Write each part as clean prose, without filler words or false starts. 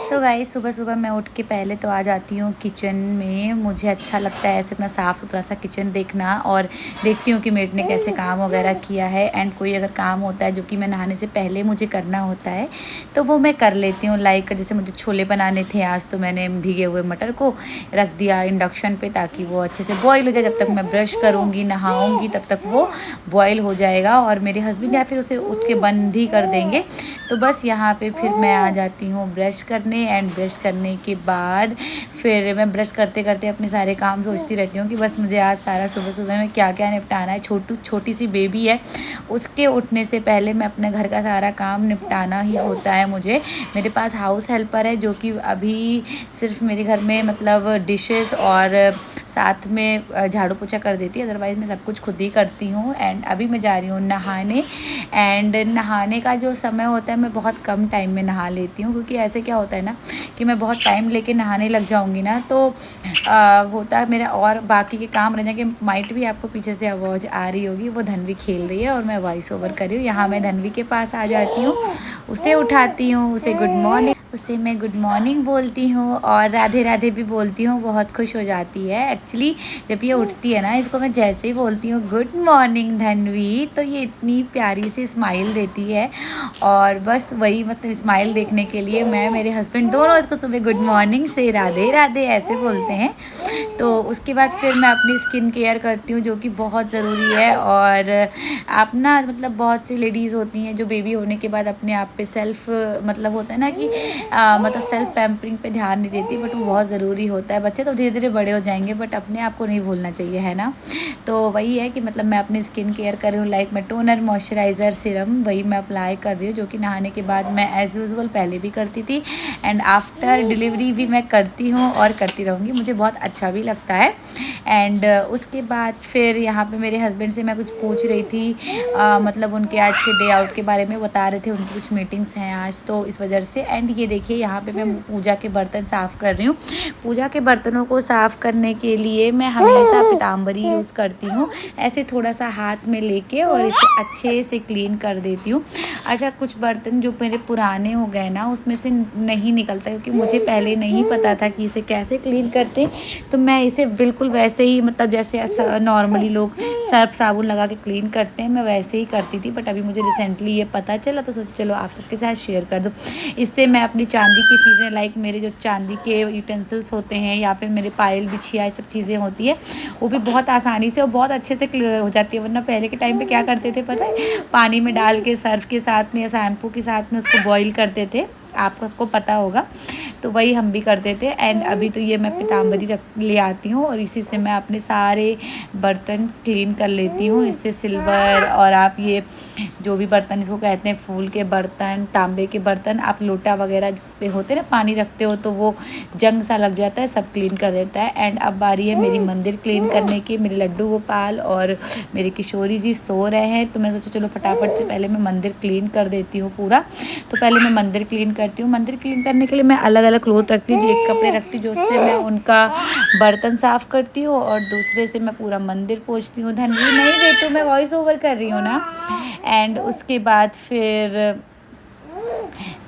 So guys, सुबह सुबह मैं उठ के पहले तो आ जाती हूँ किचन में। मुझे अच्छा लगता है ऐसे अपना साफ़ सुथरा सा किचन देखना, और देखती हूँ कि मेड ने कैसे काम वगैरह किया है। एंड कोई अगर काम होता है जो कि मैं नहाने से पहले मुझे करना होता है तो वो मैं कर लेती हूँ। लाइक जैसे मुझे छोले बनाने थे आज, तो मैंने भीगे हुए मटर को रख दिया इंडक्शन पे ताकि वो अच्छे से बॉईल हो जाए। जब तक मैं ब्रश करूँगी नहाऊँगी तब तक वो बॉईल हो जाएगा, और मेरे हस्बैंड या फिर उसे उठ के बंद ही कर देंगे। तो बस यहाँ पे फिर मैं आ जाती हूँ ब्रश करने। एंड ब्रश करने के बाद फिर मैं ब्रश करते करते अपने सारे काम सोचती रहती हूँ कि बस मुझे आज सारा सुबह सुबह में क्या क्या निपटाना है। छोटी सी बेबी है, उसके उठने से पहले मैं अपने घर का सारा काम निपटाना ही होता है मुझे। मेरे पास हाउस हेल्पर है जो कि अभी सिर्फ मेरे घर में मतलब डिशेस और साथ में झाड़ू पोछा कर देती है, अदरवाइज़ मैं सब कुछ खुद ही करती हूँ। एंड अभी मैं जा रही हूँ नहाने। एंड नहाने का जो समय होता है मैं बहुत कम टाइम में नहा लेती हूँ, क्योंकि ऐसे क्या होता है ना कि मैं बहुत टाइम लेके नहाने लग जाऊँगी ना तो होता है मेरा और बाकी के काम रह जाएंगे। माइट भी आपको पीछे से आवाज़ आ रही होगी, वो धनवी खेल रही है और मैं वॉइस ओवर कर रही हूँ। यहाँ मैं धनवी के पास आ जाती हूँ, उसे उठाती हूँ, उसे गुड मॉर्निंग उसे मैं गुड मॉर्निंग बोलती हूँ और राधे राधे भी बोलती हूँ। बहुत खुश हो जाती है एक्चुअली जब ये उठती है ना। इसको मैं जैसे ही बोलती हूँ गुड मॉर्निंग धनवी, तो ये इतनी प्यारी सी स्माइल देती है। और बस वही मतलब स्माइल देखने के लिए मैं मेरे हस्बैंड दोनों इसको सुबह गुड मॉर्निंग से राधे राधे ऐसे बोलते हैं। तो उसके बाद फिर मैं अपनी स्किन केयर करती हूँ, जो कि बहुत ज़रूरी है। और आप ना मतलब बहुत सी लेडीज़ होती हैं जो बेबी होने के बाद अपने आप पे सेल्फ मतलब होता है ना कि मतलब सेल्फ पैम्परिंग पे ध्यान नहीं देती, बट वो बहुत ज़रूरी होता है। बच्चे तो धीरे धीरे बड़े हो जाएंगे, बट अपने आप को नहीं भूलना चाहिए, है ना। तो वही है कि मतलब मैं अपनी स्किन केयर कर रही हूँ। लाइक मैं टोनर मॉइस्चराइज़र सीरम वही मैं अप्लाई कर रही हूँ, जो कि नहाने के बाद मैं एज़ यूजुअल पहले भी करती थी एंड आफ्टर डिलीवरी भी मैं करती हूँ और करती रहूँगी। मुझे बहुत अच्छा भी लगता है। एंड उसके बाद फिर यहाँ पे मेरे हस्बैंड से मैं कुछ पूछ रही थी, मतलब उनके आज के डे आउट के बारे में बता रहे थे। उनकी कुछ मीटिंग्स हैं आज, तो इस वजह से। एंड ये देखिए यहाँ पे मैं पूजा के बर्तन साफ़ कर रही हूँ। पूजा के बर्तनों को साफ़ करने के लिए मैं हमेशा पीताम्बरी यूज़ करती हूँ, ऐसे थोड़ा सा हाथ में लेके और इसे अच्छे से क्लीन कर देती हूँ। अच्छा, कुछ बर्तन जो मेरे पुराने हो गए ना उसमें से नहीं निकलता, क्योंकि मुझे पहले नहीं पता था कि इसे कैसे क्लीन करते। तो मैं इसे बिल्कुल वैसे ही मतलब जैसे नॉर्मली लोग सर्फ साबुन लगा के क्लीन करते हैं मैं वैसे ही करती थी। बट अभी मुझे रिसेंटली ये पता चला तो सोचा चलो आप सबके साथ शेयर कर दूँ। इससे मैं अपनी चांदी की चीज़ें लाइक मेरे जो चांदी के यूटेंसिल्स होते हैं या फिर मेरे पायल बिछिया ये सब चीज़ें होती है वो भी बहुत आसानी से और बहुत अच्छे से क्लियर हो जाती है। वरना पहले के टाइम पे क्या करते थे पता है, पानी में डाल के सर्फ के साथ में या शैम्पू के साथ में उसको बॉईल करते थे, आपको पता होगा। तो वही हम भी करते थे। एंड अभी तो ये मैं पीताम्बरी रख ले आती हूँ और इसी से मैं अपने सारे बर्तन क्लीन कर लेती हूँ। इससे सिल्वर और आप ये जो भी बर्तन इसको कहते हैं फूल के बर्तन, तांबे के बर्तन, आप लोटा वगैरह जिस पे होते हैं ना पानी रखते हो तो वो जंग सा लग जाता है, सब क्लीन कर देता है। एंड अब बारी है मेरी मंदिर क्लीन करने की। मेरे लड्डू गोपाल और मेरे किशोरी जी सो रहे हैं, तो मैं सोचा चलो फटाफट से पहले मैं मंदिर क्लीन कर देती हूँ पूरा। तो पहले मैं मंदिर क्लीन करती हूँ। मंदिर क्लीन करने के लिए मैं अलग अलग क्लोथ रखती हूँ। एक कपड़े रखती हूँ जो उससे मैं उनका बर्तन साफ़ करती हूँ और दूसरे से मैं पूरा मंदिर पोंछती हूँ। धनवी नहीं बेटू, मैं वॉइस ओवर कर रही हूँ ना। एंड उसके बाद फिर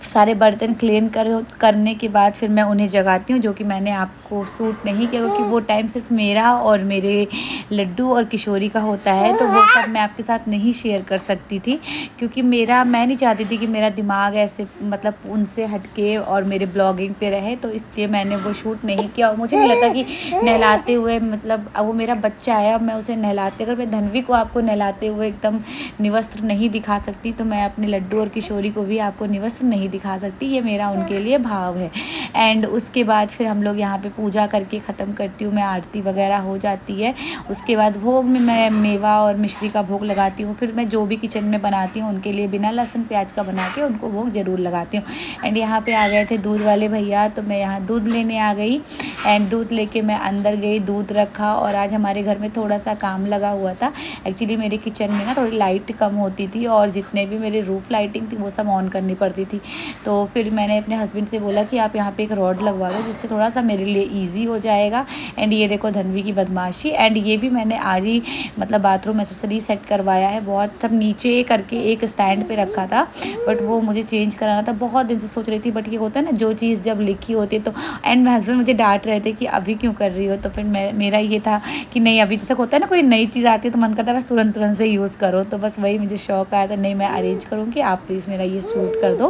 सारे बर्तन क्लीन करने के बाद फिर मैं उन्हें जगाती हूँ, जो कि मैंने आपको सूट नहीं किया क्योंकि वो टाइम सिर्फ मेरा और मेरे लड्डू और किशोरी का होता है। तो वो सब मैं आपके साथ नहीं शेयर कर सकती थी, क्योंकि मैं नहीं चाहती थी कि मेरा दिमाग ऐसे मतलब उनसे हटके और मेरे ब्लॉगिंग पे रहे, तो इसलिए मैंने वो शूट नहीं किया। और मुझे नहीं लगता कि नहलाते हुए मतलब वो मेरा बच्चा है, अब मैं उसे नहलाते अगर मैं धनवी को आपको नहलाते हुए एकदम निवस्त्र नहीं दिखा सकती तो मैं अपने लड्डू और किशोरी को भी आपको निवस्त्र नहीं दिखा सकती। ये मेरा उनके लिए भाव है। एंड उसके बाद फिर हम लोग यहाँ पे पूजा करके ख़त्म करती हूँ मैं, आरती वगैरह हो जाती है। उसके बाद भोग में मैं मेवा और मिश्री का भोग लगाती हूँ। फिर मैं जो भी किचन में बनाती हूँ उनके लिए बिना लहसुन प्याज का बना के उनको भोग ज़रूर लगाती हूँ। एंड यहाँ पे आ गए थे दूध वाले भैया, तो मैं यहाँ दूध लेने आ गई। एंड दूध लेके मैं अंदर गई, दूध रखा। और आज हमारे घर में थोड़ा सा काम लगा हुआ था। एक्चुअली मेरे किचन में ना थोड़ी लाइट कम होती थी और जितने भी मेरे रूफ लाइटिंग थी वो सब ऑन करनी पड़ती थी। तो फिर मैंने अपने हस्बैंड से बोला कि आप यहाँ पे एक रॉड लगवा दो, जिससे थोड़ा सा मेरे लिए ईजी हो जाएगा। एंड ये देखो धनवी की बदमाशी। एंड ये भी मैंने आज ही मतलब बाथरूम एक्सेसरी सेट करवाया है। बहुत सब नीचे करके एक स्टैंड पे रखा था, बट वो मुझे चेंज कराना था। बहुत दिन से सोच रही थी, बट ये होता है ना, जो चीज़ जब लिखी होती है तो। एंड मेरे हस्बैंड मुझे डांट रहे थे कि अभी क्यों कर रही हो, तो फिर मेरा ये था कि नहीं, अभी जैसे होता है ना, कोई नई चीज़ आती है तो मन करता है बस तुरंत तुरंत से यूज़ करो। तो बस वही मुझे शौक आया था, नहीं मैं अरेंज करूँगी, आप प्लीज़ मेरा ये सूट कर दो।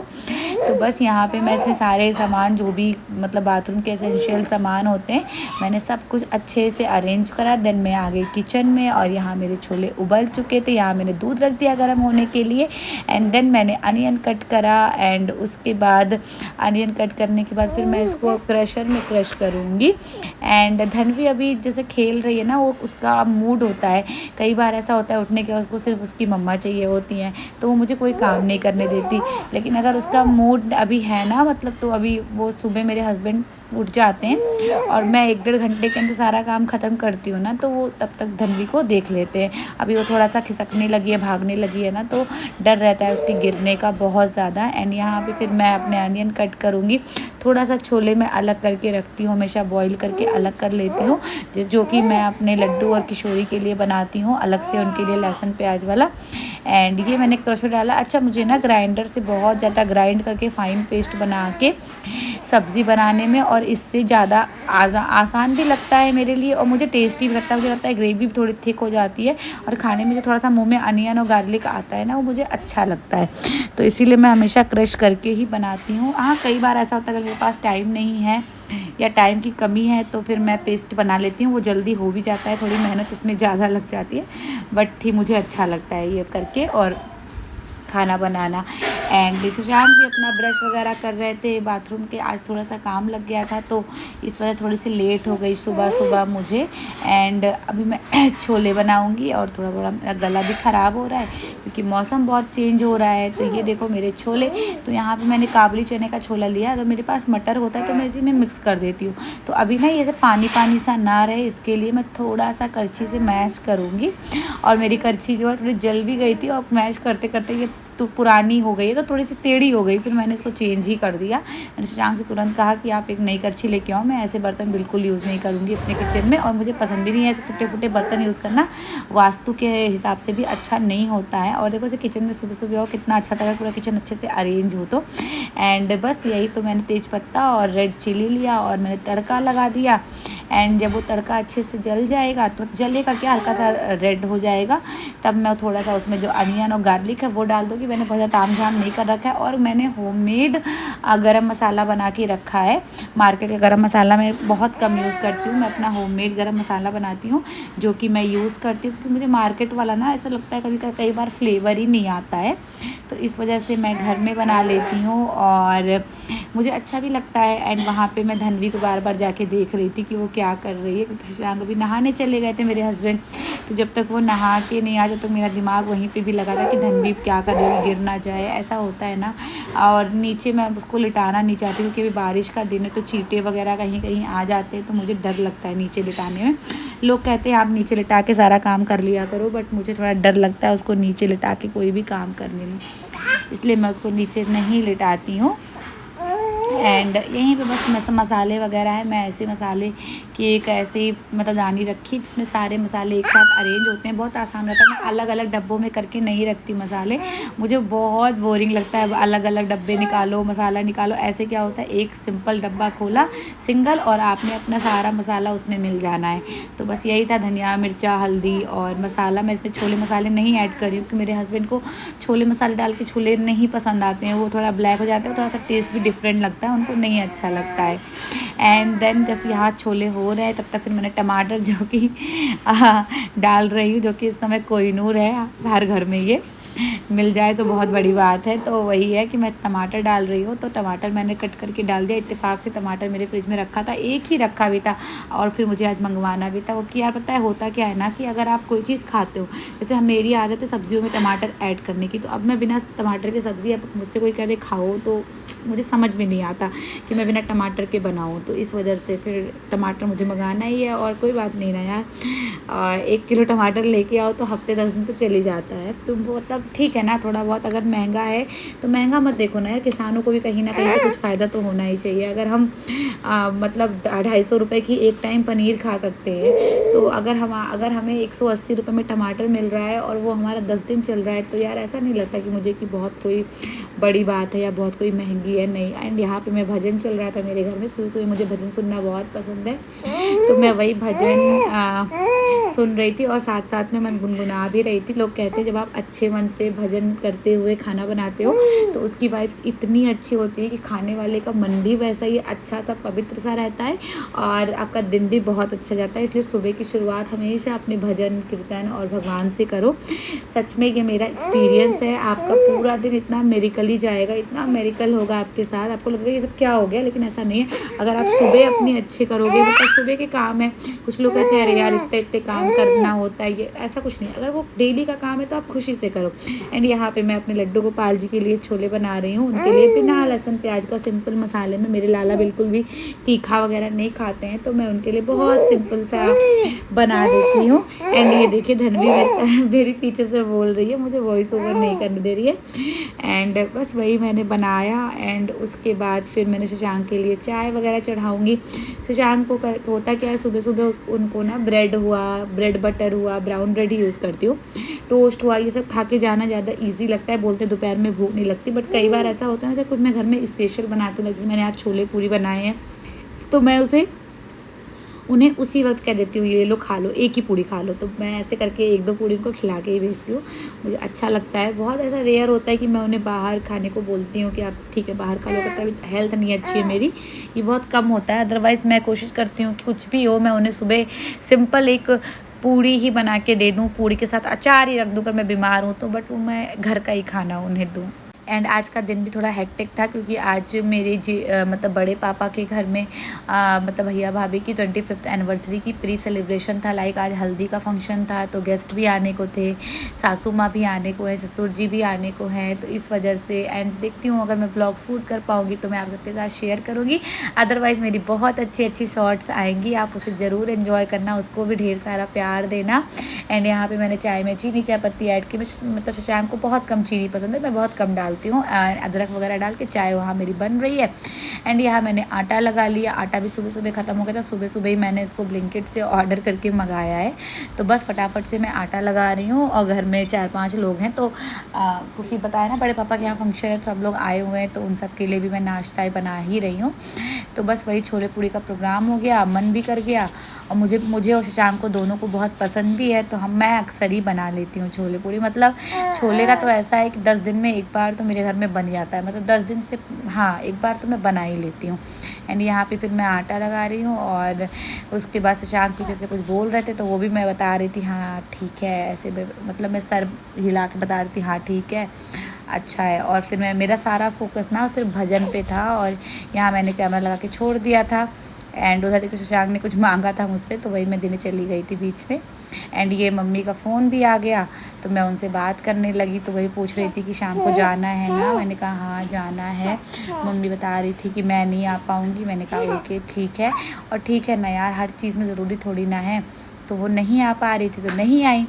तो बस यहाँ पे मैं इतने सारे सामान, जो भी मतलब बाथरूम के एसेंशियल सामान होते हैं, मैंने सब कुछ अच्छे से अरेंज करा। देन मैं आ गई किचन में, और यहाँ मेरे छोले उबल चुके थे। यहाँ मैंने दूध रख दिया गर्म होने के लिए। एंड देन मैंने अनियन कट करा। एंड उसके बाद अनियन कट करने के बाद फिर मैं इसको क्रशर में क्रश करूँगी। एंड धनवी अभी जैसे खेल रही है ना, वो उसका मूड होता है। कई बार ऐसा होता है उठने के बाद उसको सिर्फ उसकी मम्मा चाहिए होती हैं, तो वो मुझे कोई काम नहीं करने देती। लेकिन अगर उसका मूड अभी है ना, मतलब तो अभी वो सुबह मेरे हस्बैंड उठ जाते हैं और मैं 1-1.5 घंटे के अंदर सारा काम ख़त्म करती हूँ ना, तो वो तब तक धनवी को देख लेते हैं। अभी वो थोड़ा सा खिसकने लगी है, भागने लगी है ना, तो डर रहता है उसके गिरने का बहुत ज़्यादा। एंड यहाँ पे फिर मैं अपने अनियन कट करूँगी। थोड़ा सा छोले मैं अलग करके रखती हूँ, हमेशा बॉईल करके अलग कर लेती हूँ, जो कि मैं अपने लड्डू और किशोरी के लिए बनाती हूँ अलग से, उनके लिए लहसुन प्याज वाला। एंड ये मैंने क्रशर डाला। अच्छा, मुझे ना ग्राइंडर से बहुत ज़्यादा ग्राइंड करके फ़ाइन पेस्ट बना के सब्ज़ी बनाने में, और इससे ज़्यादा आसान भी लगता है मेरे लिए, और मुझे टेस्टी भी लगता है। मुझे लगता है ग्रेवी भी थोड़ी थिक हो जाती है, और खाने में जो थोड़ा सा मुंह में अनियन और गार्लिक आता है ना, वो मुझे अच्छा लगता है। तो इसीलिए मैं हमेशा क्रश करके ही बनाती हूँ। हाँ, कई बार ऐसा होता है अगर मेरे पास टाइम नहीं है या टाइम की कमी है, तो फिर मैं पेस्ट बना लेती हूँ। वो जल्दी हो भी जाता है, थोड़ी मेहनत इसमें ज़्यादा लग जाती है, बट ठीक मुझे अच्छा लगता है ये करके और खाना बनाना। एंड शशांक भी अपना ब्रश वगैरह कर रहे थे बाथरूम के। आज थोड़ा सा काम लग गया था, तो इस वजह थोड़ी सी लेट हो गई सुबह सुबह मुझे। एंड अभी मैं छोले बनाऊंगी, और थोड़ा थोड़ा मेरा गला भी ख़राब हो रहा है क्योंकि मौसम बहुत चेंज हो रहा है। तो ये देखो मेरे छोले। तो यहाँ पे मैंने काबुली चने का छोला लिया। अगर मेरे पास मटर होता है तो मैं इसी में मिक्स कर देती हूँ। तो अभी ना ये सब पानी पानी सा ना रहे, इसके लिए मैं थोड़ा सा करछी से मैश करूँगी। और मेरी करछी जो है थोड़ी जल भी गई थी, और मैश करते करते ये तो पुरानी हो गई है, तो थोड़ी सी टेढ़ी हो गई। फिर मैंने इसको चेंज ही कर दिया। मैंने शशांक से तुरंत कहा कि आप एक नई करछी लेके आओ, मैं ऐसे बर्तन बिल्कुल यूज़ नहीं करूँगी अपने किचन में, और मुझे पसंद भी नहीं है ऐसे टूटे फूटे बर्तन यूज़ करना। वास्तु के हिसाब से भी अच्छा नहीं होता है। और देखो इसे किचन में सुबह सुबह और कितना अच्छा लगा, पूरा किचन अच्छे से अरेंज हो। तो एंड बस यही, तो मैंने तेज पत्ता और रेड चिली लिया, और मैंने तड़का लगा दिया। एंड जब वो तड़का अच्छे से जल जाएगा, तो जलेगा क्या, हल्का सा रेड हो जाएगा, तब मैं थोड़ा सा उसमें जो अनियन और गार्लिक है वो डाल दूँगी। मैंने बहुत ज़्यादा ताम झाम नहीं कर रखा है, और मैंने होममेड गरम मसाला बना के रखा है। मार्केट का गरम मसाला मैं बहुत कम यूज़ करती हूँ, मैं अपना होममेड गरम मसाला बनाती हूँ, जो कि मैं यूज़ करती हूँ। क्योंकि मुझे मार्केट वाला ना ऐसा लगता है कई बार फ्लेवर ही नहीं आता है, तो इस वजह से मैं घर में बना लेती हूँ, और मुझे अच्छा भी लगता है। एंड वहाँ पे मैं धनवी को बार बार जाके देख रही थी कि वो क्या कर रही है, क्योंकि शशांक अभी नहाने चले गए थे मेरे हस्बैंड। तो जब तक वो नहा के नहीं आ जाए, तो मेरा दिमाग वहीं पे भी लगा था कि धनवी क्या कर रही है, गिर ना जाए, ऐसा होता है ना। और नीचे मैं उसको लिटाना नहीं चाहती, क्योंकि अभी बारिश का दिन है, तो चींटे वगैरह कहीं कहीं आ जाते हैं, तो मुझे डर लगता है नीचे लिटाने में। लोग कहते हैं आप नीचे लिटा के सारा काम कर लिया करो, बट मुझे थोड़ा डर लगता है उसको नीचे लिटा के कोई भी काम करने में, इसलिए मैं उसको नीचे नहीं लिटाती हूँ। एंड यहीं पे बस मसाले वगैरह है। मैं ऐसे मसाले की एक ऐसे ही मतलब दानी रखी, जिसमें सारे मसाले एक साथ अरेंज होते हैं। बहुत आसान रहता है, मैं अलग अलग डब्बों में करके नहीं रखती मसाले, मुझे बहुत बोरिंग लगता है अलग अलग डब्बे निकालो, मसाला निकालो। ऐसे क्या होता है, एक सिंपल डब्बा खोला सिंगल, और आपने अपना सारा मसाला उसमें मिल जाना है। तो बस यही था, धनिया मिर्चा हल्दी और मसाला। मैं इसमें छोले मसाले नहीं ऐड कर रही हूँ, क्योंकि मेरे हस्बैंड को छोले मसाले डाल के छोले नहीं पसंद आते हैं, वो थोड़ा ब्लैक हो जाते हैं, थोड़ा सा टेस्ट भी डिफरेंट लगता है, उनको नहीं अच्छा लगता है। एंड देन जैसे यहाँ छोले हो रहे हैं, तब तक फिर मैंने टमाटर जो कि डाल रही हूँ, जो कि इस समय कोहिनूर है, हर घर में ये मिल जाए तो बहुत बड़ी बात है। तो वही है कि मैं टमाटर डाल रही हूँ, तो टमाटर मैंने कट करके डाल दिया। इत्तेफाक से टमाटर मेरे फ्रिज में रखा था, एक ही रखा भी था, और फिर मुझे आज मंगवाना भी था। वो कि यार पता है होता क्या है ना, कि अगर आप कोई चीज़ खाते हो, जैसे मेरी आदत है सब्जियों में टमाटर ऐड करने की, तो अब मैं बिना टमाटर की सब्ज़ी, अब मुझसे कोई कह दे खाओ, तो मुझे समझ में नहीं आता कि मैं बिना टमाटर के बनाऊँ, तो इस वजह से फिर टमाटर मुझे मंगाना ही है। और कोई बात नहीं ना यार, 1 किलो टमाटर लेके आओ तो हफ्ते 10 दिन तो चली जाता है। तो मतलब ठीक है ना, थोड़ा बहुत अगर महंगा है तो महंगा मत देखो ना यार, किसानों को भी कहीं ना कहीं से कुछ फ़ायदा तो होना ही चाहिए। अगर हम मतलब 250 रुपये की एक टाइम पनीर खा सकते हैं, तो अगर हमें 180 रुपये में टमाटर मिल रहा है और वो हमारा 10 दिन चल रहा है, तो यार ऐसा नहीं लगता कि मुझे कि बहुत कोई बड़ी बात है या बहुत कोई महंगी है, नहीं। एंड यहाँ पे मैं भजन चल रहा था मेरे घर में, सुबह सुबह मुझे भजन सुनना बहुत पसंद है, तो मैं वही भजन सुन रही थी और साथ साथ में मैं गुनगुना भी रही थी। लोग कहते हैं जब आप अच्छे मन से भजन करते हुए खाना बनाते हो तो उसकी वाइब्स इतनी अच्छी होती है कि खाने वाले का मन भी वैसा ही अच्छा सा पवित्र सा रहता है और आपका दिन भी बहुत अच्छा जाता है। इसलिए सुबह की शुरुआत हमेशा अपने भजन कीर्तन और भगवान से करो। सच में ये मेरा एक्सपीरियंस है, आपका पूरा दिन इतना मेरिकल ही जाएगा, इतना मेरिकल होगा आपके साथ, आपको लगेगा ये सब क्या हो गया, लेकिन ऐसा नहीं है। अगर आप सुबह अपनी अच्छे करोगे, मतलब सुबह के काम है, कुछ लोग कहते हैं अरे यार इतने इतने काम करना होता है, ये ऐसा कुछ नहीं। अगर वो डेली का काम है तो आप खुशी से करो। एंड यहाँ पे मैं अपने लड्डू गोपाल जी के लिए छोले बना रही हूँ, उनके लिए बिना लहसुन प्याज का सिंपल मसाले में। मेरे लाला बिल्कुल भी तीखा वगैरह नहीं खाते हैं, तो मैं उनके लिए बहुत सिंपल सा बना देती हूँ। एंड ये देखिए धनवी मेरी पीछे से बोल रही है, मुझे वॉइस ओवर नहीं करने दे रही है। एंड बस वही मैंने बनाया। एंड उसके बाद फिर मैंने शशांक के लिए चाय वगैरह चढ़ाऊँगी। शशांक को होता क्या है, सुबह सुबह उनको ना ब्रेड हुआ, ब्रेड बटर हुआ, ब्राउन ब्रेड ही यूज़ करती हूँ, टोस्ट हुआ, ये सब खा के जाना ज़्यादा ईजी लगता है। बोलते दोपहर में भूख नहीं लगती, बट कई बार ऐसा होता है ना, जब कुछ मैं घर में स्पेशल बनाती हूँ, जैसे मैंने आज छोले पूरी बनाए हैं, तो मैं उन्हें उसी वक्त कह देती हूँ ये लो खा लो, एक ही पूड़ी खा लो। तो मैं ऐसे करके 1-2 पूड़ी उनको खिला के ही भेजती हूँ, मुझे अच्छा लगता है। बहुत ऐसा रेयर होता है कि मैं उन्हें बाहर खाने को बोलती हूँ कि आप ठीक है बाहर खा लो, कहता है हेल्थ नहीं अच्छी है मेरी, ये बहुत कम होता है। अदरवाइज़ मैं कोशिश करती हूँ कि कुछ भी हो, मैं उन्हें सुबह सिंपल एक पूड़ी ही बना के दे दूँ, पूड़ी के साथ अचार ही रख दूँ अगर मैं बीमार हूँ तो, बट वो मैं घर का ही खाना उन्हें दूँ। एंड आज का दिन भी थोड़ा हेक्टिक था, क्योंकि आज मेरे मतलब बड़े पापा के घर में मतलब भैया भाभी की 25th एनिवर्सरी की प्री सेलिब्रेशन था। लाइक आज हल्दी का फंक्शन था, तो गेस्ट भी आने को थे, सासू माँ भी आने को है, ससुर जी भी आने को हैं, तो इस वजह से। एंड देखती हूँ अगर मैं ब्लॉग शूट कर पाऊँगी तो मैं आप सबके साथ शेयर करूँगी, अदरवाइज़ मेरी बहुत अच्छी अच्छी शॉर्ट्स आएंगी, आप उसे ज़रूर इन्जॉय करना, उसको भी ढेर सारा प्यार देना। एंड यहाँ पर मैंने चाय में चीनी चाय पत्ती ऐड की, मतलब शशांक को बहुत कम चीनी पसंद है, मैं बहुत कम डालती हूँ, अदरक वगैरह डाल के चाय वहाँ मेरी बन रही है। एंड यहाँ मैंने आटा लगा लिया, आटा भी सुबह सुबह ख़त्म हो गया था, सुबह सुबह ही मैंने इसको ब्लिंकिट से ऑर्डर करके मंगाया है, तो बस फटाफट से मैं आटा लगा रही हूँ। और घर में 4-5 लोग हैं, तो क्योंकि बताया ना बड़े पापा के यहाँ फंक्शन है, तो सब लोग आए हुए हैं, तो उन सब के लिए भी मैं नाश्ता बना ही रही हूँ। तो बस वही छोले पूड़ी का प्रोग्राम हो गया, मन भी कर गया, और मुझे और शशांक को दोनों को बहुत पसंद भी है, तो मैं अक्सर ही बना लेती हूँ छोले पूड़ी। मतलब छोले का तो ऐसा है कि 10 दिन में एक बार तो मेरे घर में बन जाता है, मतलब 10 दिन से हाँ एक बार तो मैं बना ही लेती हूँ। एंड यहाँ पे फिर मैं आटा लगा रही हूँ, और उसके बाद शशांक पीछे से कुछ बोल रहे थे, तो वो भी मैं बता रही थी हाँ ठीक है, ऐसे मतलब मैं सर हिला के बता रही थी हाँ ठीक है अच्छा है। और फिर मेरा सारा फोकस ना सिर्फ भजन पे था, और यहाँ मैंने कैमरा लगा के छोड़ दिया था। एंड उधर देखो शशांक ने कुछ मांगा था मुझसे, तो वही मैं देने चली गई थी बीच में। एंड ये मम्मी का फ़ोन भी आ गया, तो मैं उनसे बात करने लगी, तो वही पूछ रही थी कि शाम को जाना है ना, मैंने कहा हाँ जाना है। मम्मी बता रही थी कि मैं नहीं आ पाऊँगी, मैंने कहा ओके ठीक है। और ठीक है ना यार, हर चीज़ में ज़रूरी थोड़ी ना है, तो वो नहीं आ पा रही थी तो नहीं आई।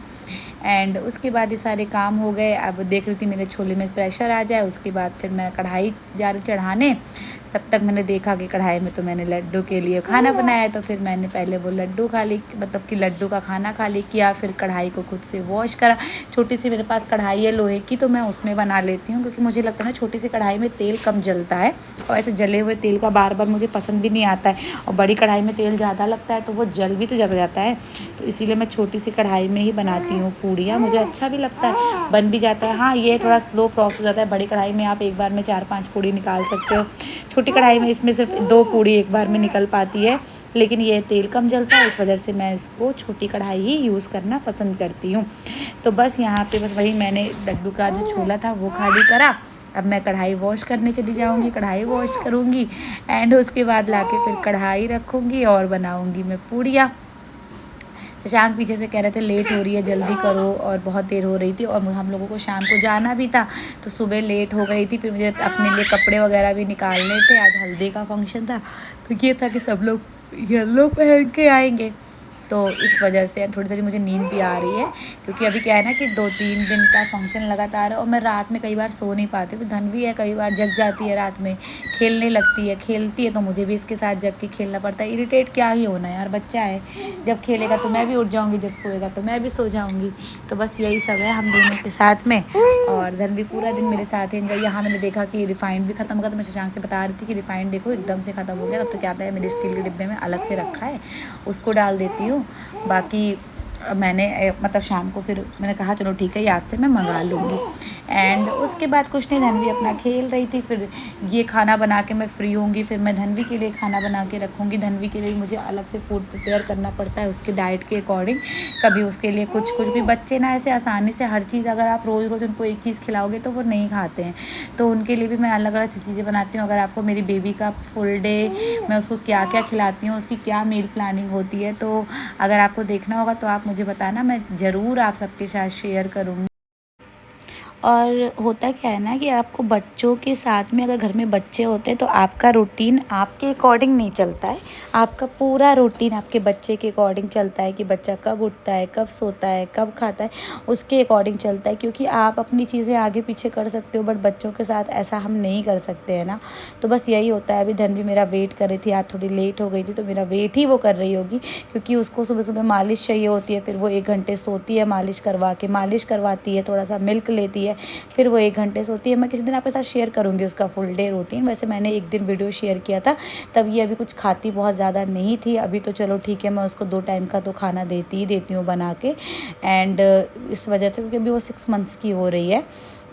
एंड उसके बाद ये सारे काम हो गए। अब देख रही थी मेरे छोले में प्रेशर आ जाए, उसके बाद फिर मैं कढ़ाई जा रही चढ़ाने, तब तक मैंने देखा कि कढ़ाई में तो मैंने लड्डू के लिए खाना बनाया, तो फिर मैंने पहले वो लड्डू खाली, मतलब कि लड्डू का खाना खाली किया, फिर कढ़ाई को खुद से वॉश करा। छोटी सी मेरे पास कढ़ाई है लोहे की, तो मैं उसमें बना लेती हूँ, क्योंकि मुझे लगता है ना छोटी सी कढ़ाई में तेल कम जलता है, और ऐसे जले हुए तेल का बार बार मुझे पसंद भी नहीं आता है, और बड़ी कढ़ाई में तेल ज़्यादा लगता है तो वो जल भी तो ज़्यादा जाता है, तो इसीलिए मैं छोटी सी कढ़ाई में ही बनाती हूँ पूड़ियाँ, मुझे अच्छा भी लगता है, बन भी जाता है। हाँ ये थोड़ा स्लो प्रोसेस हो जाता है, बड़ी कढ़ाई में आप एक बार में 4-5 पूड़ी निकाल सकते हो, छोटी कढ़ाई में इसमें सिर्फ 2 पूड़ी एक बार में निकल पाती है, लेकिन ये तेल कम जलता है, इस वजह से मैं इसको छोटी कढ़ाई ही यूज़ करना पसंद करती हूँ। तो बस यहाँ पे बस वही मैंने लड्डू का जो छोला था वो खाली करा। अब मैं कढ़ाई वॉश करने चली जाऊँगी, कढ़ाई वॉश करूँगी, एंड उसके बाद लाके फिर कढ़ाई रखूँगी और बनाऊँगी मैं पूड़ियाँ। शशांक पीछे से कह रहे थे लेट हो रही है जल्दी करो, और बहुत देर हो रही थी और हम लोगों को शाम को जाना भी था, तो सुबह लेट हो गई थी। फिर मुझे अपने लिए कपड़े वगैरह भी निकालने थे, आज हल्दी का फंक्शन था, तो ये था कि सब लोग येलो पहन के आएंगे, तो इस वजह से थोड़ी थोड़ी मुझे नींद भी आ रही है, क्योंकि अभी क्या है ना कि 2-3 दिन का फंक्शन लगातार है और मैं रात में कई बार सो नहीं पाती हूँ। धनवी है, कई बार जग जाती है रात में, खेलने लगती है, खेलती है तो मुझे भी इसके साथ जग के खेलना पड़ता है। इरिटेट क्या ही होना यार, बच्चा है, जब खेलेगा तो मैं भी उठ जाऊँगी, जब सोएगा तो मैं भी सो जाऊँगी। तो बस यही सब है हम दोनों के साथ में, और धनवी पूरा दिन मेरे साथ है। यहाँ मैंने देखा कि रिफाइंड भी ख़त्म हो गया, तो मैं शशांक से बता रही थी कि रिफाइंड देखो एकदम से ख़त्म हो गया। तब तो क्या आता है, मेरे स्टील के डिब्बे में अलग से रखा है, उसको डाल देती हूँ। बाकी मैंने मतलब शाम को फिर मैंने कहा चलो ठीक है, याद से मैं मंगा लूँगी। एंड उसके बाद कुछ नहीं, धनवी अपना खेल रही थी। फिर ये खाना बना के मैं फ्री होंगी, फिर मैं धनवी के लिए खाना बना के रखूँगी। धनवी के लिए मुझे अलग से फूड प्रिपेयर करना पड़ता है उसके डाइट के अकॉर्डिंग। कभी उसके लिए कुछ भी, बच्चे ना ऐसे आसानी से हर चीज़, अगर आप रोज़ रोज़ उनको एक चीज़ खिलाओगे तो वो नहीं खाते हैं, तो उनके लिए भी मैं अलग अलग चीज़ें बनाती हूँ। अगर आपको मेरी बेबी का फुल डे मैं उसको क्या क्या खिलाती हूँ, उसकी क्या मील प्लानिंग होती है, तो अगर आपको देखना होगा तो आप मुझे बताना, मैं ज़रूर आप सबके साथ शेयर करूँगी। और होता क्या है ना कि आपको बच्चों के साथ में, अगर घर में बच्चे होते हैं तो आपका रूटीन आपके अकॉर्डिंग नहीं चलता है, आपका पूरा रूटीन आपके बच्चे के अकॉर्डिंग चलता है कि बच्चा कब उठता है, कब सोता है, कब खाता है, उसके अकॉर्डिंग चलता है। क्योंकि आप अपनी चीज़ें आगे पीछे कर सकते हो, बट बच्चों के साथ ऐसा हम नहीं कर सकते हैं ना। तो बस यही होता है। अभी धनवी मेरा वेट कर रही थी, आज थोड़ी लेट हो गई थी, तो मेरा वेट ही वो कर रही होगी, क्योंकि उसको सुबह सुबह मालिश चाहिए होती है। फिर वो 1 घंटे सोती है, मालिश करवाती है, थोड़ा सा मिल्क लेती है, फिर वो 1 घंटे सोती है। मैं किसी दिन आपके साथ शेयर करूँगी उसका फुल डे रूटीन। वैसे मैंने एक दिन वीडियो शेयर किया था, तब ये अभी कुछ खाती बहुत ज़्यादा नहीं थी। अभी तो चलो ठीक है, मैं उसको 2 टाइम का तो खाना देती ही देती हूँ बना के। एंड इस वजह से, क्योंकि अभी वो 6 मंथ्स की हो रही है,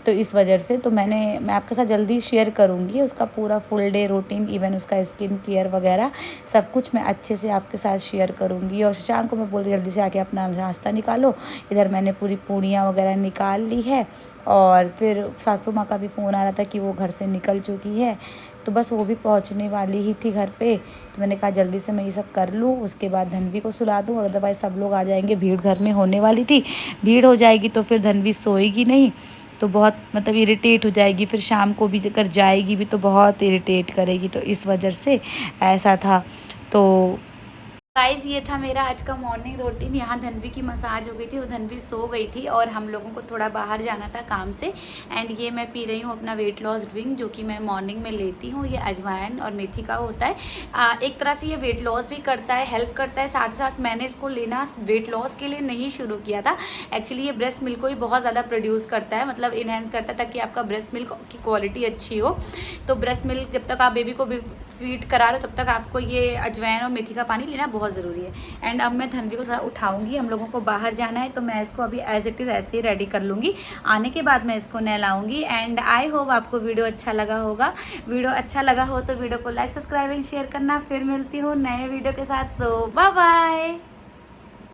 तो इस वजह से तो मैं आपके साथ जल्दी शेयर करूँगी उसका पूरा फुल डे रूटीन, इवन उसका स्किन केयर वगैरह सब कुछ मैं अच्छे से आपके साथ शेयर करूँगी। और शशांक को मैं बोल जल्दी से आके अपना नाश्ता निकालो। इधर मैंने पूरी पूड़ियाँ वगैरह निकाल ली है, और फिर सासू माँ का भी फ़ोन आ रहा था कि वो घर से निकल चुकी है, तो बस वो भी पहुंचने वाली ही थी घर पे। तो मैंने कहा जल्दी से मैं ये सब कर लूँ, उसके बाद धनवी को सुला दूँ, अदरवाइज़ सब लोग आ जाएंगे। भीड़ घर में होने वाली थी, भीड़ हो जाएगी तो फिर धनवी सोएगी नहीं, तो बहुत मतलब इरिटेट हो जाएगी। फिर शाम को भी अगर जाएगी भी तो बहुत इरिटेट करेगी, तो इस वजह से ऐसा था। तो गाइस ये था मेरा आज का मॉर्निंग रूटीन। यहाँ धनवी की मसाज हो गई थी, वो धनवी सो गई थी और हम लोगों को थोड़ा बाहर जाना था काम से। एंड ये मैं पी रही हूँ अपना वेट लॉस ड्रिंक, जो कि मैं मॉर्निंग में लेती हूँ। ये अजवाइन और मेथी का होता है। एक तरह से ये वेट लॉस भी करता है, हेल्प करता है। साथ साथ मैंने इसको लेना वेट लॉस के लिए नहीं शुरू किया था। एक्चुअली ये ब्रेस्ट मिल्क को भी बहुत ज़्यादा प्रोड्यूस करता है, मतलब इन्हेंस करता है, ताकि आपका ब्रेस्ट मिल्क की क्वालिटी अच्छी हो। तो ब्रेस्ट मिल्क जब तक आप बेबी को फीड करा रहे हो, तब तक आपको ये अजवाइन और मेथी का पानी लेना बहुत ज़रूरी है। एंड अब मैं धनवी को थोड़ा उठाऊंगी, हम लोगों को बाहर जाना है, तो मैं इसको अभी एज इट इज़ ऐसे ही रेडी कर लूँगी। आने के बाद मैं इसको नहलाऊंगी। एंड आई होप आपको वीडियो अच्छा लगा होगा। वीडियो अच्छा लगा हो तो वीडियो को लाइक, सब्सक्राइब एंड शेयर करना। फिर मिलती हूँ नए वीडियो के साथ। सो बाय बाय।